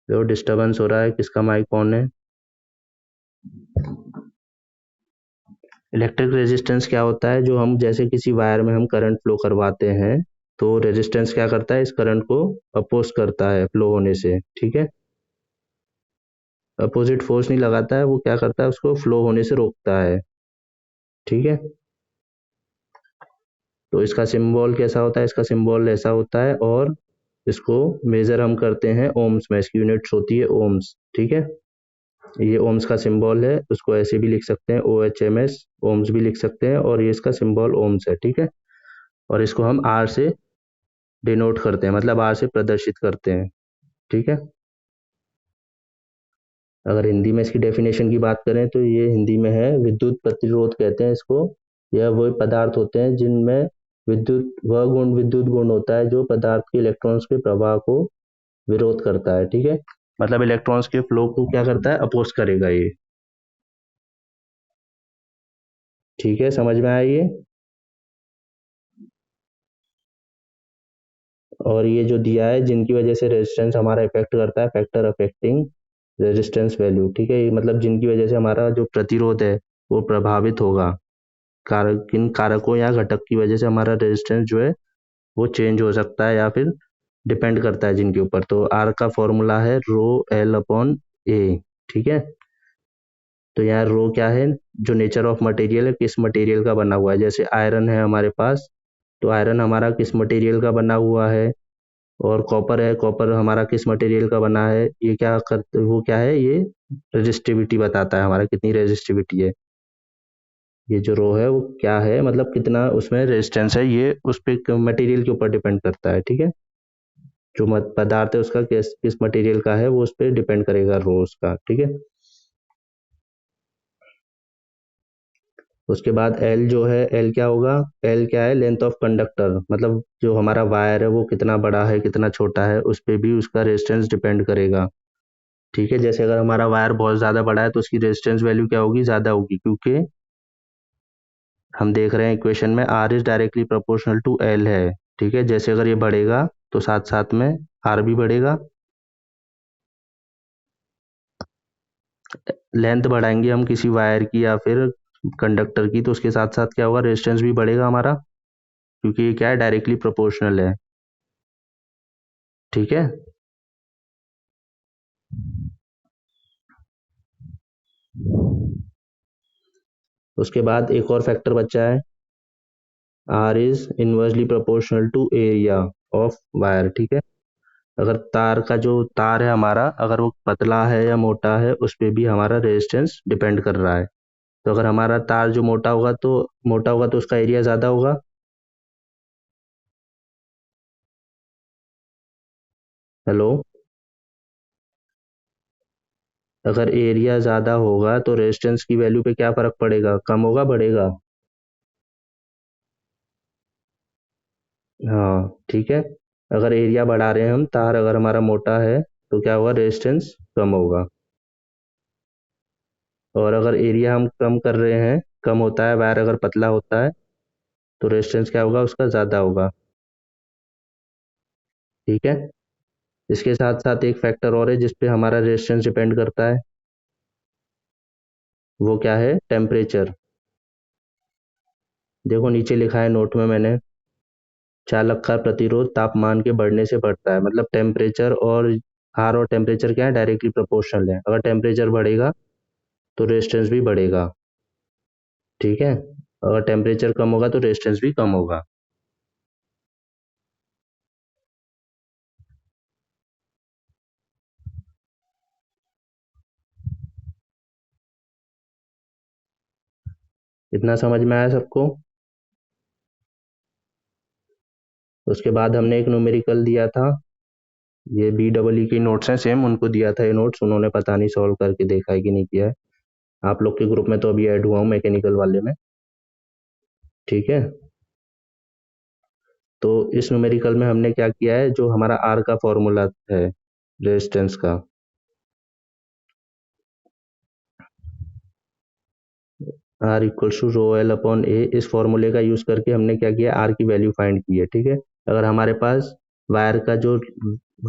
जो डिस्टर्बेंस हो रहा है, किसका माइक ऑन है? इलेक्ट्रिक रेजिस्टेंस क्या होता है? जो हम जैसे किसी वायर में हम करंट फ्लो करवाते हैं, तो रेजिस्टेंस क्या करता है? इस करंट को अपोज करता है फ्लो होने से, ठीक है। अपोजिट फोर्स नहीं लगाता है, वो क्या करता है? उसको फ्लो होने से रोकता है, ठीक है। तो इसका सिंबल कैसा होता है? इसका सिंबल ऐसा होता है, और इसको मेजर हम करते हैं ओम्स में, इसकी यूनिट्स होती है ओम्स, ठीक है। ये ओम्स का सिंबल है, उसको ऐसे भी लिख सकते हैं, OHMS, ओम्स भी लिख सकते हैं, और ये इसका सिंबल ओम्स है, ठीक है। और इसको हम आर से डिनोट करते हैं, मतलब आर से प्रदर्शित करते हैं, ठीक है। अगर हिंदी में इसकी डेफिनेशन की बात करें तो ये हिंदी में है, विद्युत प्रतिरोध कहते हैं इसको। यह वही पदार्थ होते हैं जिनमें विद्युत गुण होता है जो पदार्थ के इलेक्ट्रॉन्स के प्रवाह को विरोध करता है, ठीक है। मतलब इलेक्ट्रॉन्स के फ्लो को क्या करता है? अपोज करेगा ये, ठीक है। समझ में आया ये? और ये जो दिया है, जिनकी वजह से रेजिस्टेंस हमारा इफेक्ट करता है, फैक्टर अफेक्टिंग रेजिस्टेंस वैल्यू, ठीक है। मतलब जिनकी वजह से हमारा जो प्रतिरोध है वो प्रभावित होगा, कारक किन कारकों या घटक की वजह से हमारा रेजिस्टेंस जो है वो चेंज हो सकता है, या फिर डिपेंड करता है जिनके ऊपर। तो आर का फॉर्मूला है रो एल अपॉन ए, ठीक है। तो यहाँ रो क्या है? जो नेचर ऑफ मटेरियल है, किस मटेरियल का बना हुआ है। जैसे आयरन है हमारे पास, तो आयरन हमारा किस मटेरियल का बना हुआ है। और कॉपर है, कॉपर हमारा किस मटेरियल का बना है। ये क्या करते, वो क्या है, ये रेजिस्टिविटी बताता है हमारा, कितनी रेजिस्टिविटी है। ये जो रो है वो क्या है, मतलब कितना उसमें रेजिस्टेंस है, ये उस पे मटेरियल के ऊपर डिपेंड करता है, ठीक है। जो पदार्थ है उसका किस किस मटेरियल का है, वो उस पर डिपेंड करेगा रो उसका, ठीक है। उसके बाद एल जो है, एल क्या होगा? एल क्या है? लेंथ ऑफ कंडक्टर, मतलब जो हमारा वायर है वो कितना बड़ा है कितना छोटा है, उस पर भी उसका रेजिस्टेंस डिपेंड करेगा, ठीक है। जैसे अगर हमारा वायर बहुत ज़्यादा बड़ा है तो उसकी रेजिस्टेंस वैल्यू क्या होगी? ज़्यादा होगी, क्योंकि हम देख रहे हैं इक्वेशन में R is directly proportional to L है, ठीक है। जैसे अगर ये बढ़ेगा तो साथ साथ में आर भी बढ़ेगा। लेंथ बढ़ाएंगे हम किसी वायर की या फिर कंडक्टर की, तो उसके साथ साथ क्या होगा? रेजिस्टेंस भी बढ़ेगा हमारा, क्योंकि ये क्या है? डायरेक्टली प्रोपोर्शनल है, ठीक है। उसके बाद एक और फैक्टर बचा है, R is inversely proportional to area of wire, ठीक है। अगर तार का जो तार है हमारा, अगर वो पतला है या मोटा है, उस पर भी हमारा रेजिस्टेंस डिपेंड कर रहा है। तो अगर हमारा तार जो मोटा होगा तो उसका एरिया ज़्यादा होगा। हेलो। अगर एरिया ज़्यादा होगा तो रेजिस्टेंस की वैल्यू पे क्या फ़र्क पड़ेगा? कम होगा, बढ़ेगा? हाँ, ठीक है। अगर एरिया बढ़ा रहे हैं हम, तार अगर हमारा मोटा है, तो क्या होगा? रेजिस्टेंस कम होगा। और अगर एरिया हम कम कर रहे हैं, कम होता है, वायर अगर पतला होता है, तो रेजिस्टेंस क्या होगा? उसका ज़्यादा होगा, ठीक है। इसके साथ साथ एक फैक्टर और है जिस पे हमारा रेजिस्टेंस डिपेंड करता है, वो क्या है? टेम्परेचर। देखो नीचे लिखा है नोट में मैंने, चालक का प्रतिरोध तापमान के बढ़ने से बढ़ता है। मतलब टेम्परेचर और आर और टेम्परेचर क्या है? डायरेक्टली प्रोपोर्शनल है। अगर टेम्परेचर बढ़ेगा तो रेजिस्टेंस भी बढ़ेगा, ठीक है। अगर टेम्परेचर कम होगा तो रेजिस्टेंस भी कम होगा। इतना समझ में आया सबको? उसके बाद हमने एक न्यूमेरिकल दिया था, ये BEE की नोट्स हैं सेम, उनको दिया था ये नोट्स, उन्होंने पता नहीं सॉल्व करके देखा है कि नहीं किया है। आप लोग के ग्रुप में तो अभी ऐड हुआ हूँ मैकेनिकल वाले में, ठीक है। तो इस न्यूमेरिकल में हमने क्या किया है, जो हमारा आर का फॉर्मूला है रेजिस्टेंस का, R equals to rho L upon A, इस फॉर्मूले का यूज करके हमने क्या किया? आर की वैल्यू फाइंड की है, ठीक है। अगर हमारे पास वायर का जो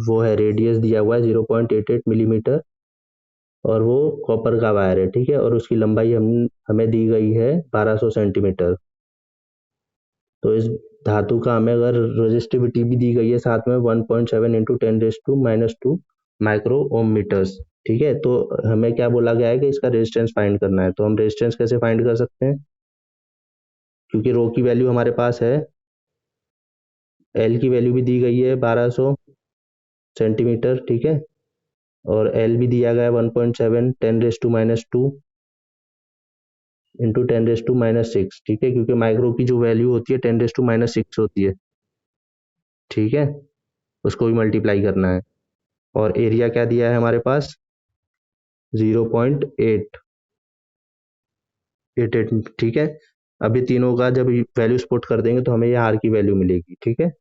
वो है रेडियस दिया हुआ है 0.88 मिलीमीटर, और वो कॉपर का वायर है, ठीक है, और उसकी लंबाई हमें दी गई है 1200 सेंटीमीटर। तो इस धातु का हमें अगर रेजिस्टिविटी भी दी गई है साथ में 1.7 इंटू 10⁻², माइक्रो ओम मीटर्स, ठीक है। तो हमें क्या बोला गया है कि इसका रेजिस्टेंस फाइंड करना है। तो हम रेजिस्टेंस कैसे फाइंड कर सकते हैं, क्योंकि रो की वैल्यू हमारे पास है, एल की वैल्यू भी दी गई है 1200 सेंटीमीटर, ठीक है, और एल भी दिया गया है 1.7 10⁻² इंटू 10⁻�6, ठीक है, क्योंकि माइक्रो की जो वैल्यू होती है 10⁻�6 होती है, ठीक है, उसको भी मल्टीप्लाई करना है। और एरिया क्या दिया है हमारे पास, 0.888, ठीक है। अभी तीनों का जब वैल्यू पुट कर देंगे तो हमें ये आर की वैल्यू मिलेगी, ठीक है।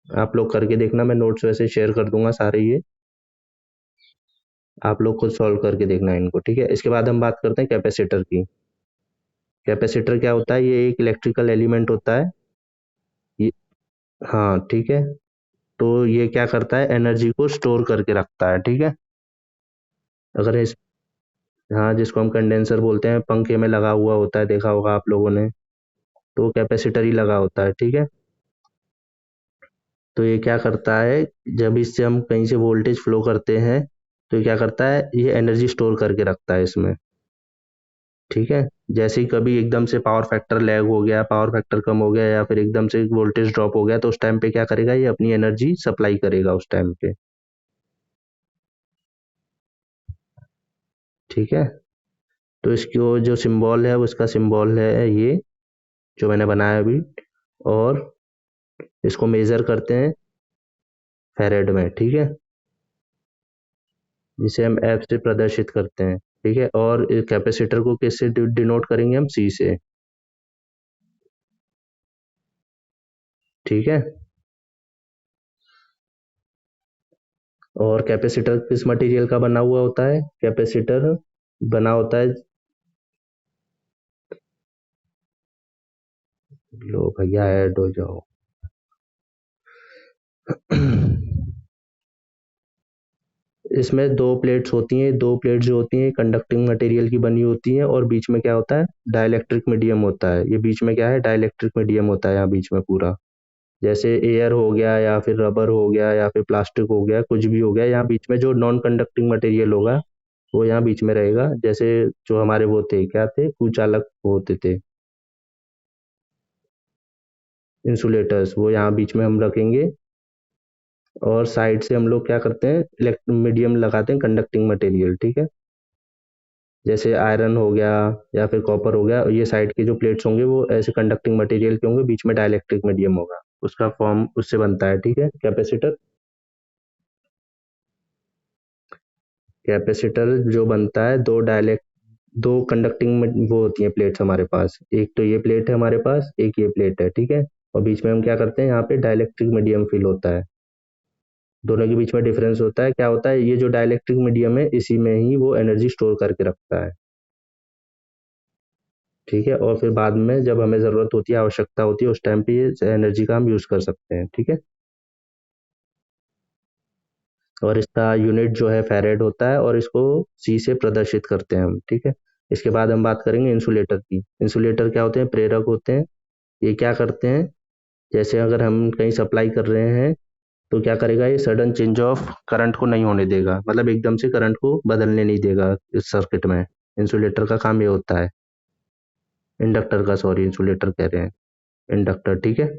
आप लोग करके देखना, मैं नोट्स वैसे शेयर कर दूंगा सारे, ये आप लोग खुद सॉल्व करके देखना है इनको, ठीक है। इसके बाद हम बात करते हैं कैपेसिटर की। कैपेसिटर क्या होता है, ये एक इलेक्ट्रिकल एलिमेंट होता है। ये, हाँ ठीक है, तो ये क्या करता है, एनर्जी को स्टोर करके रखता है, ठीक है। अगर इस, हाँ, जिसको हम कंडेंसर बोलते हैं, पंखे में लगा हुआ होता है, देखा होगा आप लोगों ने, तो कैपेसिटर ही लगा होता है, ठीक है। तो ये क्या करता है, जब इससे हम कहीं से वोल्टेज फ्लो करते हैं तो ये क्या करता है, ये एनर्जी स्टोर करके रखता है इसमें, ठीक है। जैसे ही कभी एकदम से पावर फैक्टर लैग हो गया, पावर फैक्टर कम हो गया, या फिर एकदम से वोल्टेज ड्रॉप हो गया, तो उस टाइम पे क्या करेगा, ये अपनी एनर्जी सप्लाई करेगा उस टाइम पे, ठीक है। तो इसकी वो जो सिंबल है, उसका सिंबल है ये जो मैंने बनाया अभी, और इसको मेजर करते हैं फैरेड में, ठीक है, जिसे हम एफ से प्रदर्शित करते हैं, ठीक है। और कैपेसिटर को किससे डिनोट करेंगे, हम सी से, ठीक है। और कैपेसिटर किस मटेरियल का बना हुआ होता है, कैपेसिटर बना होता है, लो भैया ऐड हो जाओ। इसमें दो प्लेट्स होती हैं, दो प्लेट्स जो होती हैं कंडक्टिंग मटेरियल की बनी होती हैं, और बीच में क्या होता है, डाइलेक्ट्रिक मीडियम होता है। ये बीच में क्या है, डाइलेक्ट्रिक मीडियम होता है यहाँ बीच में पूरा। जैसे एयर हो गया, या फिर रबर हो गया, या फिर प्लास्टिक हो गया, कुछ भी हो गया, यहाँ बीच में जो नॉन कंडक्टिंग मटेरियल होगा वो यहाँ बीच में रहेगा। जैसे जो हमारे वो थे, क्या थे, कुचालक होते थे, इंसुलेटर्स, वो यहाँ बीच में हम रखेंगे। और साइड से हम लोग क्या करते हैं, मीडियम लगाते हैं कंडक्टिंग मटेरियल, ठीक है। जैसे आयरन हो गया या फिर कॉपर हो गया, ये साइड के जो प्लेट्स होंगे वो ऐसे कंडक्टिंग मटेरियल के होंगे, बीच में डाइलेक्ट्रिक मीडियम होगा, उसका फॉर्म उससे बनता है, ठीक है, कैपेसिटर। कैपेसिटर जो बनता है, दो कंडक्टिंग वो होती है प्लेट्स हमारे पास, एक तो ये प्लेट है हमारे पास, एक ये प्लेट है, ठीक है। और बीच में हम क्या करते हैं, यहाँ पे डाइलेक्ट्रिक मीडियम फिल होता है। दोनों के बीच में डिफरेंस होता है, क्या होता है, ये जो डाइलेक्ट्रिक मीडियम है इसी में ही वो एनर्जी स्टोर करके रखता है, ठीक है। और फिर बाद में जब हमें जरूरत होती है, आवश्यकता होती है, उस टाइम पे ये एनर्जी का हम यूज कर सकते हैं, ठीक है। और इसका यूनिट जो है फैरेड होता है, और इसको सी से प्रदर्शित करते हैं हम, ठीक है। इसके बाद हम बात करेंगे इंसुलेटर की। इंसुलेटर क्या होते हैं, प्रेरक होते हैं। ये क्या करते हैं, जैसे अगर हम कहीं सप्लाई कर रहे हैं तो क्या करेगा, ये सडन चेंज ऑफ करंट को नहीं होने देगा, मतलब एकदम से करंट को बदलने नहीं देगा इस सर्किट में। इंसुलेटर का काम ये होता है, इंडक्टर का, सॉरी इंसुलेटर कह रहे हैं, इंडक्टर, ठीक है।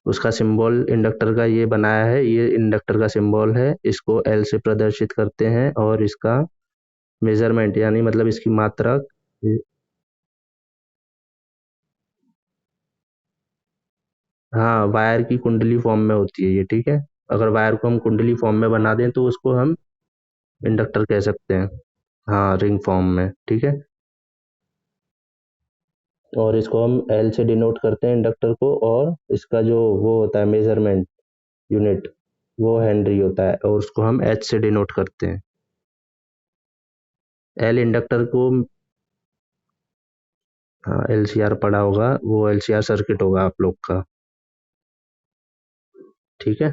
उसका सिंबल इंडक्टर का ये बनाया है, ये इंडक्टर का सिंबल है, इसको एल से प्रदर्शित करते हैं। और इसका मेजरमेंट यानी मतलब इसकी मात्रा, हाँ, वायर की कुंडली फॉर्म में होती है ये, ठीक है। अगर वायर को हम कुंडली फॉर्म में बना दें तो उसको हम इंडक्टर कह सकते हैं, हाँ, रिंग फॉर्म में, ठीक है। और इसको हम एल से डिनोट करते हैं इंडक्टर को, और इसका जो वो होता है मेजरमेंट यूनिट, वो हेनरी होता है, और उसको हम एच से डिनोट करते हैं। एल इंडक्टर को, हाँ, एलसीआर पड़ा होगा, वो एलसीआर सर्किट होगा आप लोग का, ठीक है।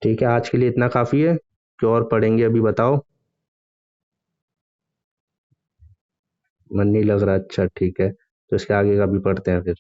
ठीक है, आज के लिए इतना काफ़ी है कि और पढ़ेंगे अभी बताओ। मन नहीं लग रहा, अच्छा ठीक है, तो इसके आगे का भी पढ़ते हैं फिर।